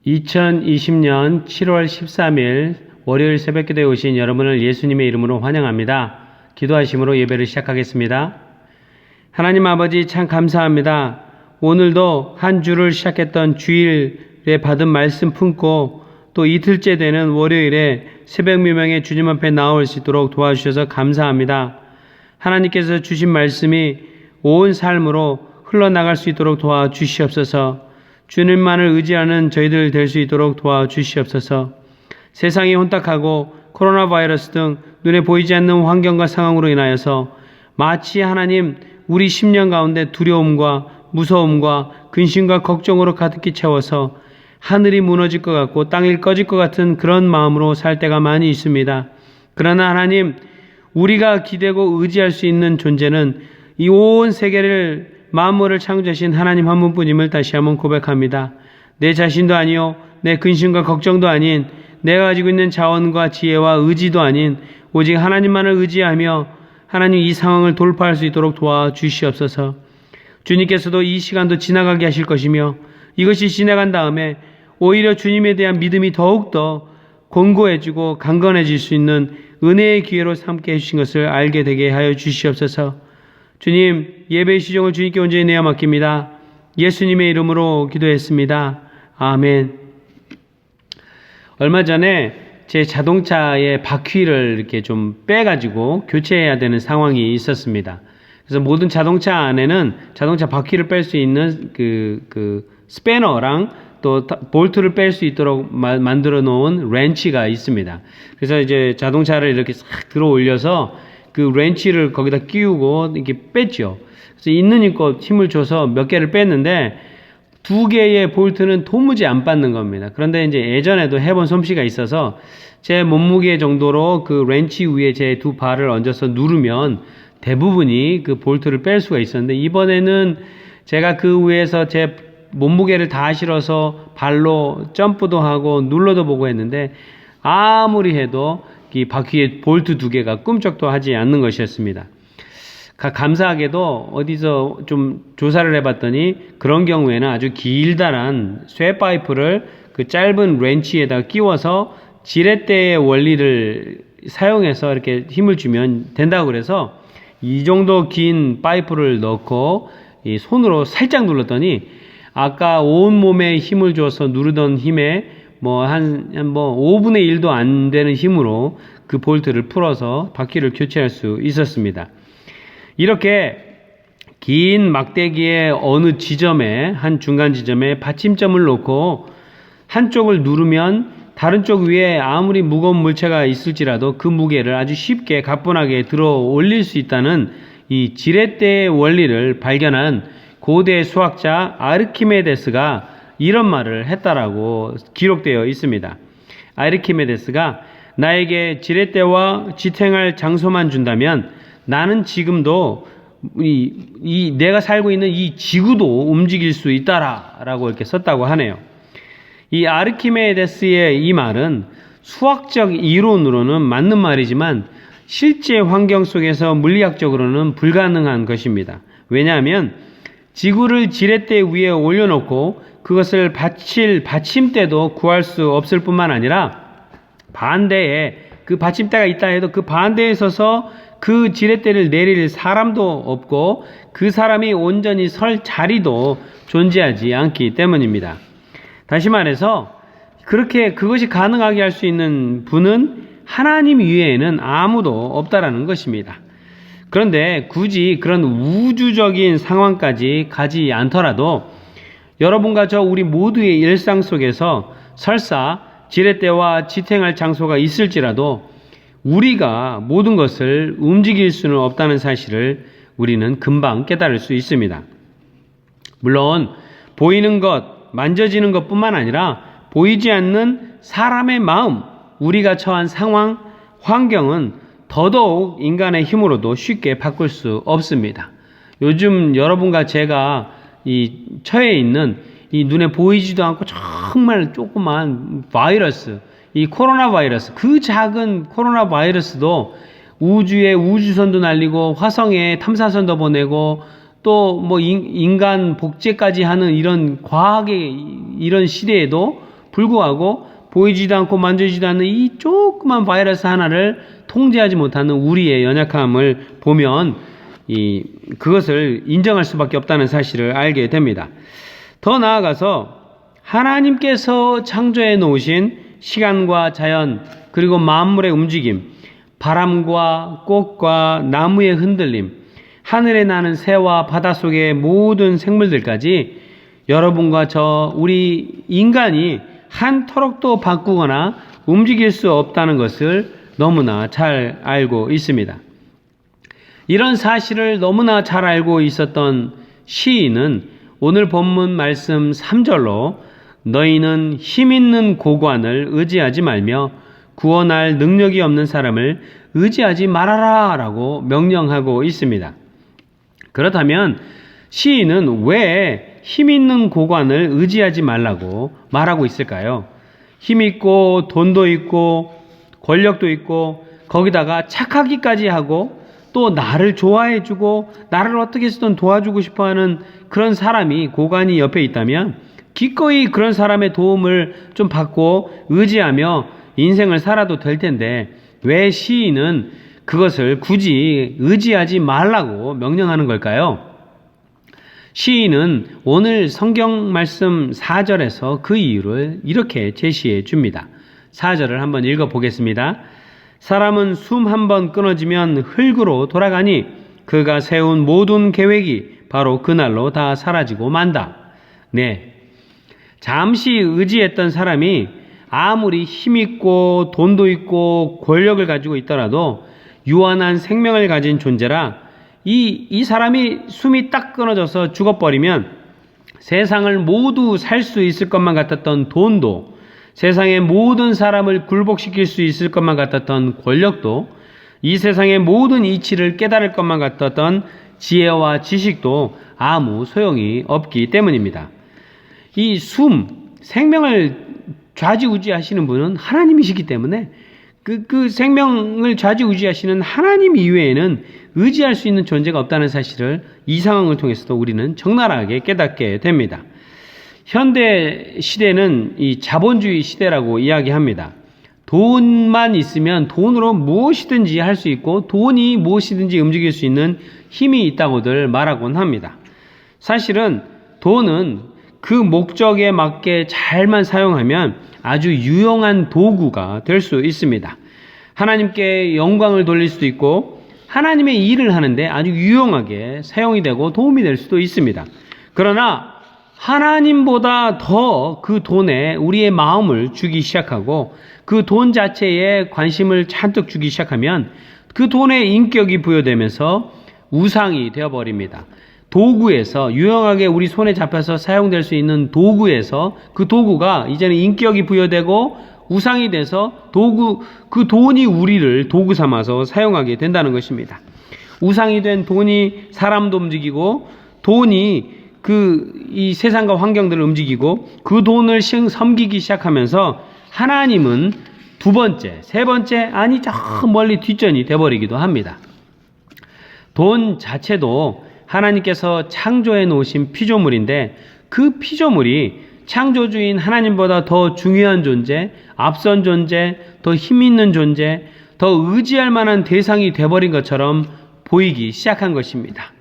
2020년 7월 13일 월요일 새벽기도에 오신 여러분을 예수님의 이름으로 환영합니다. 기도하심으로 예배를 시작하겠습니다. 하나님 아버지 참 감사합니다. 오늘도 한 주를 시작했던 주일에 받은 말씀 품고 또 이틀째 되는 월요일에 새벽 미명에 주님 앞에 나올 수 있도록 도와주셔서 감사합니다. 하나님께서 주신 말씀이 온 삶으로 흘러나갈 수 있도록 도와주시옵소서. 주님만을 의지하는 저희들 될 수 있도록 도와주시옵소서. 세상이 혼탁하고 코로나 바이러스 등 눈에 보이지 않는 환경과 상황으로 인하여서 마치 하나님 우리 심령 가운데 두려움과 무서움과 근심과 걱정으로 가득히 채워서 하늘이 무너질 것 같고 땅이 꺼질 것 같은 그런 마음으로 살 때가 많이 있습니다. 그러나 하나님, 우리가 기대고 의지할 수 있는 존재는 이 온 세계를 만물을 창조하신 하나님 한 분뿐임을 다시 한번 고백합니다. 내 자신도 아니요, 내 근심과 걱정도 아닌, 내가 가지고 있는 자원과 지혜와 의지도 아닌 오직 하나님만을 의지하며 하나님 이 상황을 돌파할 수 있도록 도와주시옵소서. 주님께서도 이 시간도 지나가게 하실 것이며 이것이 지나간 다음에 오히려 주님에 대한 믿음이 더욱더 견고해지고 강건해질 수 있는 은혜의 기회로 삼게 해주신 것을 알게 되게 하여 주시옵소서. 주님, 예배의 시종을 주님께 온전히 내어 맡깁니다. 예수님의 이름으로 기도했습니다. 아멘. 얼마 전에 제 자동차의 바퀴를 이렇게 좀 빼가지고 교체해야 되는 상황이 있었습니다. 그래서 모든 자동차 안에는 자동차 바퀴를 뺄 수 있는 스패너랑 또 볼트를 뺄 수 있도록 만들어 놓은 렌치가 있습니다. 그래서 이제 자동차를 이렇게 싹 들어 올려서 그 렌치를 거기다 끼우고 이렇게 뺐죠. 그래서 있는 힘껏 힘을 줘서 몇 개를 뺐는데 두 개의 볼트는 도무지 안 받는 겁니다. 그런데 이제 예전에도 해본 솜씨가 있어서 제 몸무게 정도로 그 렌치 위에 제 두 발을 얹어서 누르면 대부분이 그 볼트를 뺄 수가 있었는데 이번에는 제가 그 위에서 제 몸무게를 다 실어서 발로 점프도 하고 눌러도 보고 했는데 아무리 해도 이 바퀴에 볼트 두 개가 꿈쩍도 하지 않는 것이었습니다. 감사하게도 어디서 좀 조사를 해봤더니 그런 경우에는 아주 길다란 쇠 파이프를 그 짧은 렌치에다 끼워서 지렛대의 원리를 사용해서 이렇게 힘을 주면 된다고 그래서 이 정도 긴 파이프를 넣고 이 손으로 살짝 눌렀더니 아까 온몸에 힘을 줘서 누르던 힘에 한 5분의 1도 안 되는 힘으로 그 볼트를 풀어서 바퀴를 교체할 수 있었습니다. 이렇게 긴 막대기의 어느 지점에, 한 중간 지점에 받침점을 놓고 한쪽을 누르면 다른 쪽 위에 아무리 무거운 물체가 있을지라도 그 무게를 아주 쉽게 가뿐하게 들어 올릴 수 있다는 이 지렛대의 원리를 발견한 고대 수학자 아르키메데스가 이런 말을 했다라고 기록되어 있습니다. 아르키메데스가 나에게 지렛대와 지탱할 장소만 준다면 나는 지금도 내가 살고 있는 이 지구도 움직일 수 있다라고 이렇게 썼다고 하네요. 이 아르키메데스의 이 말은 수학적 이론으로는 맞는 말이지만 실제 환경 속에서 물리학적으로는 불가능한 것입니다. 왜냐하면 지구를 지렛대 위에 올려놓고 그것을 받칠 받침대도 구할 수 없을 뿐만 아니라 반대에 그 받침대가 있다 해도 그 반대에 서서 그 지렛대를 내릴 사람도 없고 그 사람이 온전히 설 자리도 존재하지 않기 때문입니다. 다시 말해서 그것이 가능하게 할 수 있는 분은 하나님 이외에는 아무도 없다라는 것입니다. 그런데 굳이 그런 우주적인 상황까지 가지 않더라도 여러분과 저 우리 모두의 일상 속에서 설사 지렛대와 지탱할 장소가 있을지라도 우리가 모든 것을 움직일 수는 없다는 사실을 우리는 금방 깨달을 수 있습니다. 물론 보이는 것, 만져지는 것뿐만 아니라 보이지 않는 사람의 마음, 우리가 처한 상황, 환경은 더더욱 인간의 힘으로도 쉽게 바꿀 수 없습니다. 요즘 여러분과 제가 처해 있는 이 눈에 보이지도 않고 정말 조그만 바이러스, 이 코로나 바이러스, 그 작은 코로나 바이러스도 우주에 우주선도 날리고 화성에 탐사선도 보내고 또 인간 복제까지 하는 이런 과학의 이런 시대에도 불구하고 보이지도 않고 만지지도 않는 이 조그만 바이러스 하나를 통제하지 못하는 우리의 연약함을 보면 그것을 인정할 수밖에 없다는 사실을 알게 됩니다. 더 나아가서 하나님께서 창조해 놓으신 시간과 자연 그리고 만물의 움직임, 바람과 꽃과 나무의 흔들림, 하늘에 나는 새와 바닷속의 모든 생물들까지 여러분과 우리 인간이 한 터럭도 바꾸거나 움직일 수 없다는 것을 너무나 잘 알고 있습니다. 이런 사실을 너무나 잘 알고 있었던 시인은 오늘 본문 말씀 3절로 너희는 힘있는 고관을 의지하지 말며 구원할 능력이 없는 사람을 의지하지 말아라 라고 명령하고 있습니다. 그렇다면 시인은 왜 힘있는 고관을 의지하지 말라고 말하고 있을까요? 힘있고 돈도 있고 권력도 있고 거기다가 착하기까지 하고 또 나를 좋아해주고 나를 어떻게 해서든 도와주고 싶어하는 그런 사람이 고관이 옆에 있다면 기꺼이 그런 사람의 도움을 좀 받고 의지하며 인생을 살아도 될 텐데 왜 시인은 그것을 굳이 의지하지 말라고 명령하는 걸까요? 시인은 오늘 성경 말씀 4절에서 그 이유를 이렇게 제시해 줍니다. 4절을 한번 읽어보겠습니다. 사람은 숨 한번 끊어지면 흙으로 돌아가니 그가 세운 모든 계획이 바로 그날로 다 사라지고 만다. 네, 잠시 의지했던 사람이 아무리 힘있고 돈도 있고 권력을 가지고 있더라도 유한한 생명을 가진 존재라 이 사람이 숨이 딱 끊어져서 죽어버리면 세상을 모두 살 수 있을 것만 같았던 돈도, 세상의 모든 사람을 굴복시킬 수 있을 것만 같았던 권력도, 이 세상의 모든 이치를 깨달을 것만 같았던 지혜와 지식도 아무 소용이 없기 때문입니다. 이 생명을 좌지우지하시는 분은 하나님이시기 때문에 그 생명을 좌지우지하시는 하나님 이외에는 의지할 수 있는 존재가 없다는 사실을 이 상황을 통해서도 우리는 적나라하게 깨닫게 됩니다. 현대 시대는 이 자본주의 시대라고 이야기합니다. 돈만 있으면 돈으로 무엇이든지 할 수 있고 돈이 무엇이든지 움직일 수 있는 힘이 있다고들 말하곤 합니다. 사실은 돈은 그 목적에 맞게 잘만 사용하면 아주 유용한 도구가 될 수 있습니다. 하나님께 영광을 돌릴 수도 있고 하나님의 일을 하는데 아주 유용하게 사용이 되고 도움이 될 수도 있습니다. 그러나 하나님보다 더 그 돈에 우리의 마음을 주기 시작하고 그 돈 자체에 관심을 잔뜩 주기 시작하면 그 돈에 인격이 부여되면서 우상이 되어버립니다. 도구에서 유용하게 우리 손에 잡혀서 사용될 수 있는 도구에서 그 도구가 이제는 인격이 부여되고 우상이 돼서 그 돈이 우리를 도구 삼아서 사용하게 된다는 것입니다. 우상이 된 돈이 사람도 움직이고 돈이 이 세상과 환경들을 움직이고 그 돈을 섬기기 시작하면서 하나님은 두 번째, 세 번째, 아니 저 멀리 뒷전이 돼버리기도 합니다. 돈 자체도 하나님께서 창조해 놓으신 피조물인데 그 피조물이 창조주인 하나님보다 더 중요한 존재, 앞선 존재, 더 힘있는 존재, 더 의지할 만한 대상이 돼버린 것처럼 보이기 시작한 것입니다.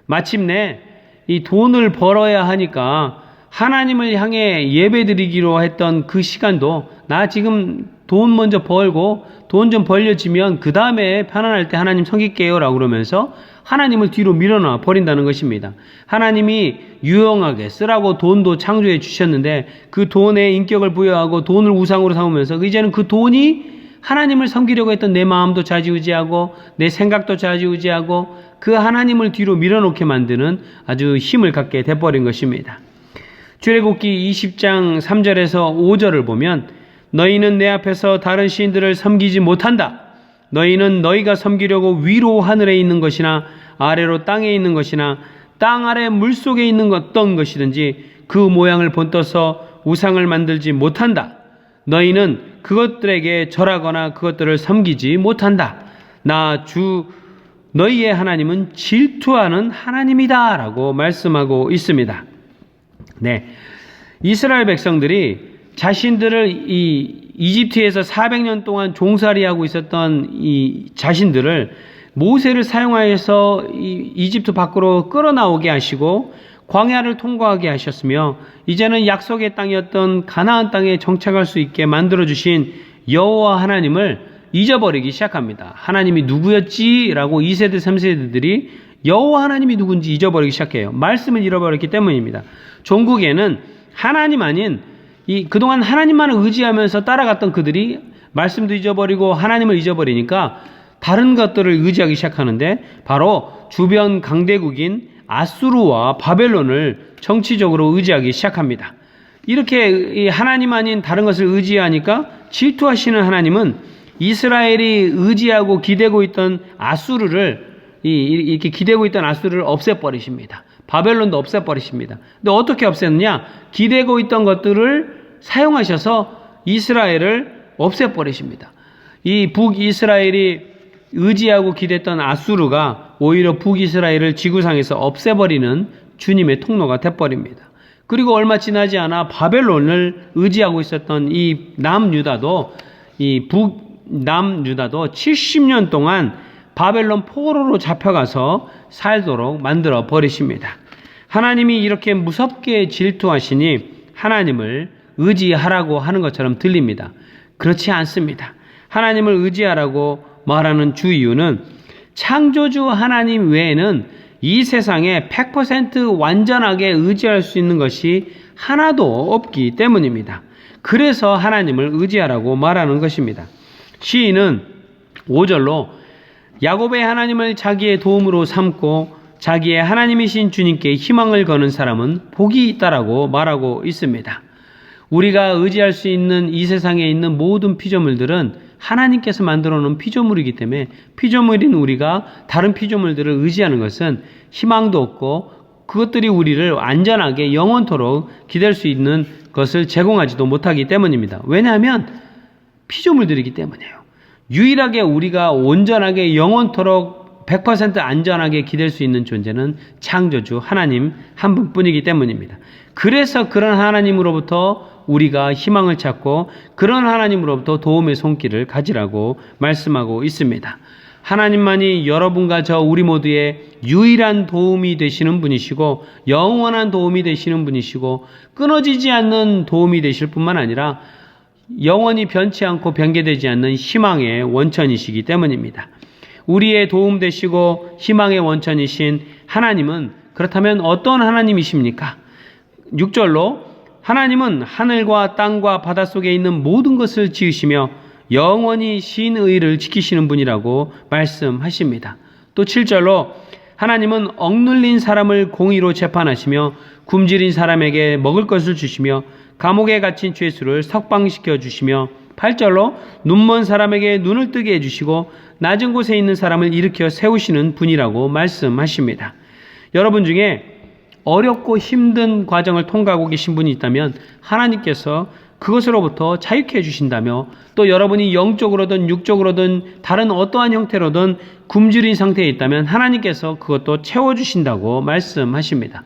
마침내 이 돈을 벌어야 하니까 하나님을 향해 예배드리기로 했던 그 시간도 나 지금 돈 먼저 벌고 돈 좀 벌려지면 그 다음에 편안할 때 하나님 섬길게요 라고 그러면서 하나님을 뒤로 밀어놔 버린다는 것입니다. 하나님이 유용하게 쓰라고 돈도 창조해 주셨는데 그 돈에 인격을 부여하고 돈을 우상으로 삼으면서 이제는 그 돈이 하나님을 섬기려고 했던 내 마음도 좌지우지하고 내 생각도 좌지우지하고 그 하나님을 뒤로 밀어놓게 만드는 아주 힘을 갖게 돼버린 것입니다. 출애굽기 20장 3절에서 5절을 보면 너희는 내 앞에서 다른 신들을 섬기지 못한다. 너희는 너희가 섬기려고 위로 하늘에 있는 것이나 아래로 땅에 있는 것이나 땅 아래 물속에 있는 어떤 것이든지 그 모양을 본떠서 우상을 만들지 못한다. 너희는 그것들에게 절하거나 그것들을 섬기지 못한다. 나 주 너희의 하나님은 질투하는 하나님이다 라고 말씀하고 있습니다. 네, 이스라엘 백성들이 자신들을 이 이집트에서 400년 동안 종살이하고 있었던 이 자신들을 모세를 사용하여서 이집트 밖으로 끌어나오게 하시고 광야를 통과하게 하셨으며 이제는 약속의 땅이었던 가나안 땅에 정착할 수 있게 만들어 주신 여호와 하나님을 잊어버리기 시작합니다. 하나님이 누구였지라고 2세대 3세대들이 여호와 하나님이 누군지 잊어버리기 시작해요. 말씀을 잃어버렸기 때문입니다. 종국에는 하나님 아닌 그동안 하나님만을 의지하면서 따라갔던 그들이 말씀도 잊어버리고 하나님을 잊어버리니까 다른 것들을 의지하기 시작하는데 바로 주변 강대국인 아수르와 바벨론을 정치적으로 의지하기 시작합니다. 이렇게 하나님 아닌 다른 것을 의지하니까 질투하시는 하나님은 이스라엘이 의지하고 기대고 있던 아수르를 이렇게 기대고 있던 아수르를 없애버리십니다. 바벨론도 없애버리십니다. 근데 어떻게 없앴느냐? 기대고 있던 것들을 사용하셔서 이스라엘을 없애버리십니다. 이 북이스라엘이 의지하고 기댔던 아수르가 오히려 북이스라엘을 지구상에서 없애버리는 주님의 통로가 돼버립니다. 그리고 얼마 지나지 않아 바벨론을 의지하고 있었던 이 남유다도 70년 동안 바벨론 포로로 잡혀가서 살도록 만들어 버리십니다. 하나님이 이렇게 무섭게 질투하시니 하나님을 의지하라고 하는 것처럼 들립니다. 그렇지 않습니다. 하나님을 의지하라고 말하는 주 이유는 창조주 하나님 외에는 이 세상에 100% 완전하게 의지할 수 있는 것이 하나도 없기 때문입니다. 그래서 하나님을 의지하라고 말하는 것입니다. 시인은 5절로 야곱의 하나님을 자기의 도움으로 삼고 자기의 하나님이신 주님께 희망을 거는 사람은 복이 있다라고 말하고 있습니다. 우리가 의지할 수 있는 이 세상에 있는 모든 피조물들은 하나님께서 만들어 놓은 피조물이기 때문에 피조물인 우리가 다른 피조물들을 의지하는 것은 희망도 없고 그것들이 우리를 안전하게 영원토록 기댈 수 있는 것을 제공하지도 못하기 때문입니다. 왜냐하면 피조물들이기 때문이에요. 유일하게 우리가 온전하게 영원토록 100% 안전하게 기댈 수 있는 존재는 창조주 하나님 한 분뿐이기 때문입니다. 그래서 그런 하나님으로부터 우리가 희망을 찾고 그런 하나님으로부터 도움의 손길을 가지라고 말씀하고 있습니다. 하나님만이 여러분과 저 우리 모두의 유일한 도움이 되시는 분이시고 영원한 도움이 되시는 분이시고 끊어지지 않는 도움이 되실 뿐만 아니라 영원히 변치 않고 변개되지 않는 희망의 원천이시기 때문입니다. 우리의 도움 되시고 희망의 원천이신 하나님은 그렇다면 어떤 하나님이십니까? 6절로 하나님은 하늘과 땅과 바닷속에 있는 모든 것을 지으시며 영원히 신의를 지키시는 분이라고 말씀하십니다. 또 7절로 하나님은 억눌린 사람을 공의로 재판하시며 굶주린 사람에게 먹을 것을 주시며 감옥에 갇힌 죄수를 석방시켜 주시며 8절로 눈먼 사람에게 눈을 뜨게 해주시고 낮은 곳에 있는 사람을 일으켜 세우시는 분이라고 말씀하십니다. 여러분 중에 어렵고 힘든 과정을 통과하고 계신 분이 있다면 하나님께서 그것으로부터 자유케 해주신다며 또 여러분이 영적으로든 육적으로든 다른 어떠한 형태로든 굶주린 상태에 있다면 하나님께서 그것도 채워주신다고 말씀하십니다.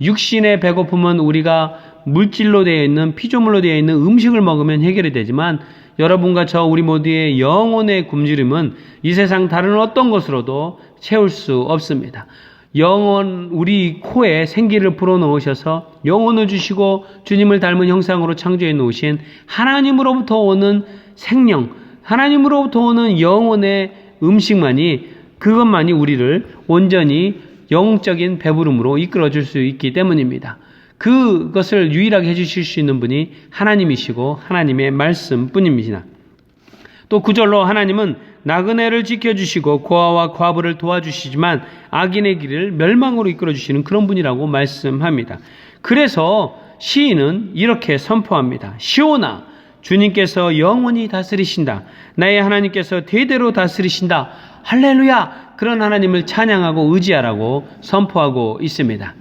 육신의 배고픔은 우리가 물질로 되어 있는 피조물로 되어 있는 음식을 먹으면 해결이 되지만 여러분과 저 우리 모두의 영혼의 굶주림은 이 세상 다른 어떤 것으로도 채울 수 없습니다. 영혼 우리 코에 생기를 불어넣으셔서 영혼을 주시고 주님을 닮은 형상으로 창조해 놓으신 하나님으로부터 오는 생명, 하나님으로부터 오는 영혼의 음식만이 그것만이 우리를 온전히 영적인 배부름으로 이끌어줄 수 있기 때문입니다. 그것을 유일하게 해주실 수 있는 분이 하나님이시고 하나님의 말씀뿐입니다. 또 9절로 하나님은 나그네를 지켜주시고 고아와 과부를 도와주시지만 악인의 길을 멸망으로 이끌어주시는 그런 분이라고 말씀합니다. 그래서 시인은 이렇게 선포합니다. 시온아, 주님께서 영원히 다스리신다. 나의 하나님께서 대대로 다스리신다. 할렐루야! 그런 하나님을 찬양하고 의지하라고 선포하고 있습니다.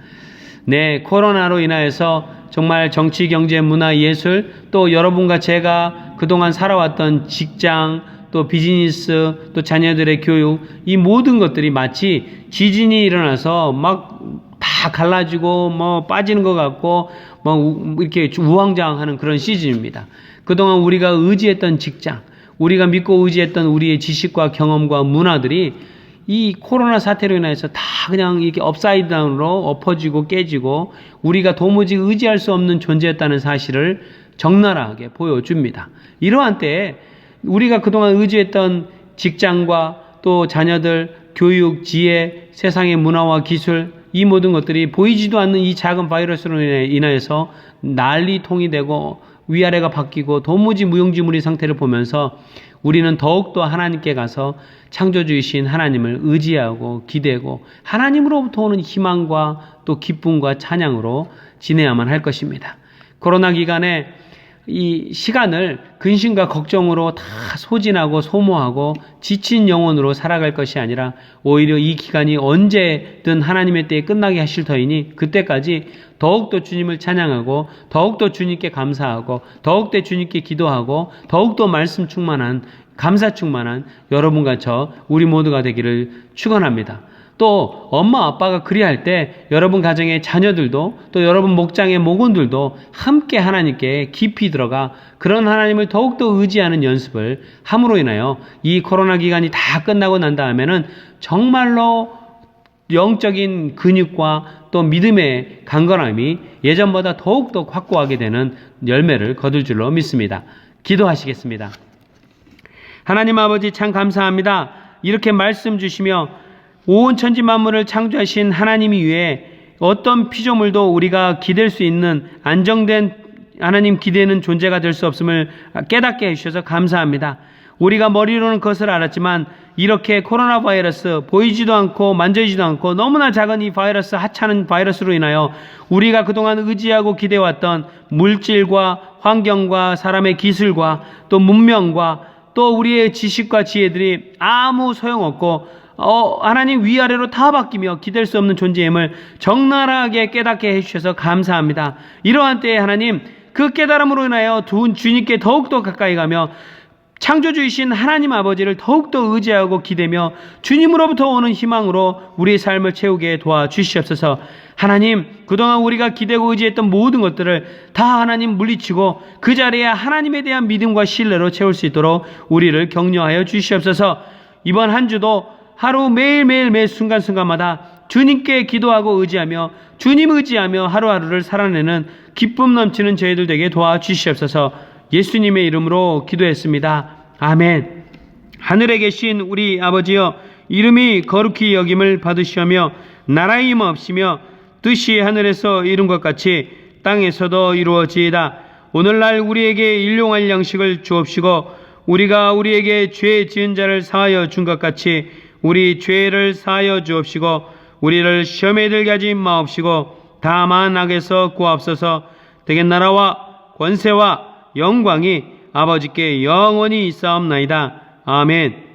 네, 코로나로 인하여서 정말 정치, 경제, 문화, 예술, 또 여러분과 제가 그동안 살아왔던 직장, 또 비즈니스, 또 자녀들의 교육, 이 모든 것들이 마치 지진이 일어나서 막 다 다 갈라지고 뭐 빠지는 것 같고 뭐 이렇게 우왕좌왕하는 그런 시즌입니다. 그동안 우리가 의지했던 직장, 우리가 믿고 의지했던 우리의 지식과 경험과 문화들이 이 코로나 사태로 인해서 다 그냥 이렇게 업사이드 다운으로 엎어지고 깨지고 우리가 도무지 의지할 수 없는 존재였다는 사실을 적나라하게 보여줍니다. 이러한 때에 우리가 그동안 의지했던 직장과 또 자녀들, 교육, 지혜, 세상의 문화와 기술, 이 모든 것들이 보이지도 않는 이 작은 바이러스로 인하여서 난리통이 되고 위아래가 바뀌고 도무지 무용지물인 상태를 보면서 우리는 더욱더 하나님께 가서 창조주이신 하나님을 의지하고 기대고 하나님으로부터 오는 희망과 또 기쁨과 찬양으로 지내야만 할 것입니다. 코로나 기간에 이 시간을 근심과 걱정으로 다 소진하고 소모하고 지친 영혼으로 살아갈 것이 아니라 오히려 이 기간이 언제든 하나님의 때에 끝나게 하실 터이니 그때까지 더욱더 주님을 찬양하고 더욱더 주님께 감사하고 더욱더 주님께 기도하고 더욱더 말씀 충만한 감사 충만한 여러분과 저 우리 모두가 되기를 축원합니다. 또 엄마 아빠가 그리할 때 여러분 가정의 자녀들도 또 여러분 목장의 목원들도 함께 하나님께 깊이 들어가 그런 하나님을 더욱더 의지하는 연습을 함으로 인하여 이 코로나 기간이 다 끝나고 난 다음에는 정말로 영적인 근육과 또 믿음의 강건함이 예전보다 더욱더 확고하게 되는 열매를 거둘 줄로 믿습니다. 기도하시겠습니다. 하나님 아버지 참 감사합니다. 이렇게 말씀 주시며 온 천지 만물을 창조하신 하나님 이외에 어떤 피조물도 우리가 기댈 수 있는 안정된 하나님 기대는 존재가 될 수 없음을 깨닫게 해주셔서 감사합니다. 우리가 머리로는 그것을 알았지만 이렇게 코로나 바이러스 보이지도 않고 만져지도 않고 너무나 작은 이 바이러스 하찮은 바이러스로 인하여 우리가 그동안 의지하고 기대왔던 물질과 환경과 사람의 기술과 또 문명과 또 우리의 지식과 지혜들이 아무 소용없고 하나님 위아래로 다 바뀌며 기댈 수 없는 존재임을 적나라하게 깨닫게 해주셔서 감사합니다. 이러한 때에 하나님 그 깨달음으로 인하여 주님께 더욱더 가까이 가며 창조주이신 하나님 아버지를 더욱더 의지하고 기대며 주님으로부터 오는 희망으로 우리의 삶을 채우게 도와주시옵소서. 하나님 그동안 우리가 기대고 의지했던 모든 것들을 다 하나님 물리치고 그 자리에 하나님에 대한 믿음과 신뢰로 채울 수 있도록 우리를 격려하여 주시옵소서. 이번 한 주도 하루 매일매일 매 순간순간마다 주님께 기도하고 의지하며 주님 의지하며 하루하루를 살아내는 기쁨 넘치는 저희들 되게 도와주시옵소서. 예수님의 이름으로 기도했습니다. 아멘. 하늘에 계신 우리 아버지여 이름이 거룩히 여김을 받으시며 나라의 임하옵시며 뜻이 하늘에서 이룬 것 같이 땅에서도 이루어지이다. 오늘날 우리에게 일용할 양식을 주옵시고 우리가 우리에게 죄 지은 자를 사하여 준 것 같이 우리 죄를 사하여 주옵시고 우리를 시험에 들게 하지 마옵시고 다만 악에서 구하옵소서. 대개 나라와 권세와 영광이 아버지께 영원히 있사옵나이다. 아멘.